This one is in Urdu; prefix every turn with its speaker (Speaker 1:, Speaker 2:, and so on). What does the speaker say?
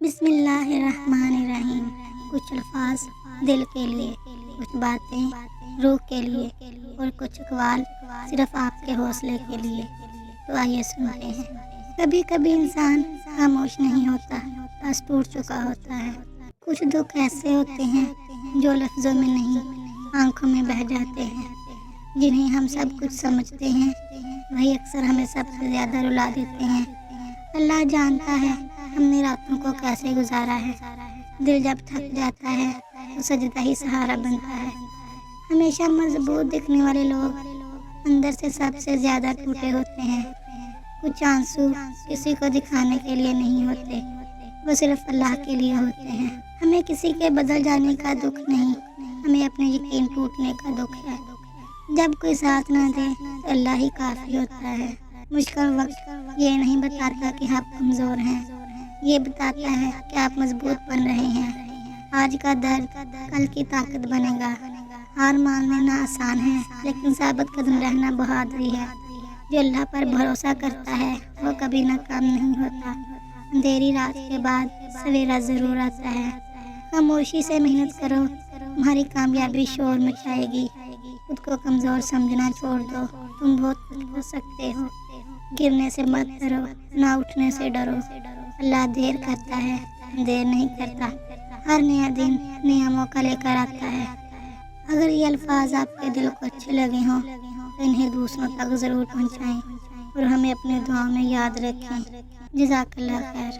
Speaker 1: بسم اللہ الرحمن الرحیم۔ کچھ الفاظ دل کے لیے، کچھ باتیں روح کے لیے اور کچھ اقوال صرف آپ کے حوصلے کے لیے۔ تو آئیے سنتے ہیں۔ کبھی کبھی انسان خاموش نہیں ہوتا، بس ٹوٹ چکا ہوتا ہے۔ کچھ دکھ ایسے ہوتے ہیں جو لفظوں میں نہیں، آنکھوں میں بہہ جاتے ہیں۔ جنہیں ہم سب کچھ سمجھتے ہیں، وہی اکثر ہمیں سب سے زیادہ رلا دیتے ہیں۔ اللہ جانتا ہے ہم نے راتوں کو کیسے گزارا ہے۔ دل جب تھک جاتا ہے تو سجدہ ہی سہارا بنتا ہے۔ ہمیشہ مضبوط دکھنے والے لوگ اندر سے سب سے زیادہ ٹوٹے ہوتے ہیں۔ کچھ آنسو کسی کو دکھانے کے لیے نہیں ہوتے، وہ صرف اللہ کے لیے ہوتے ہیں۔ ہمیں کسی کے بدل جانے کا دکھ نہیں، ہمیں اپنے یقین ٹوٹنے کا دکھ ہے۔ جب کوئی ساتھ نہ دے تو اللہ ہی کافی ہوتا ہے۔ مشکل وقت یہ نہیں بتاتا کہ آپ کمزور ہیں، یہ بتاتا ہے کہ آپ مضبوط بن رہے ہیں۔ آج کا درد کل کی طاقت بنے گا۔ ہار مان لینا آسان ہے، لیکن ثابت قدم رہنا بہادری ہے۔ جو اللہ پر بھروسہ کرتا ہے وہ کبھی ناکام نہیں ہوتا۔ اندھیری رات کے بعد سویرا ضرور آتا ہے۔ خاموشی سے محنت کرو، تمہاری کامیابی شور مچائے گی۔ خود کو کمزور سمجھنا چھوڑ دو، تم بہت کچھ ہو سکتے ہو۔ گرنے سے مت ڈرو، نہ اٹھنے سے ڈرو۔ اللہ دیر کرتا ہے، دیر نہیں کرتا۔ ہر نیا دن نیا موقع لے کر آتا ہے۔ اگر یہ الفاظ آپ کے دل کو اچھے لگے ہوں تو انہیں دوسروں تک ضرور پہنچائیں اور ہمیں اپنے دعاؤں میں یاد رکھیں۔ جزاک اللہ خیر۔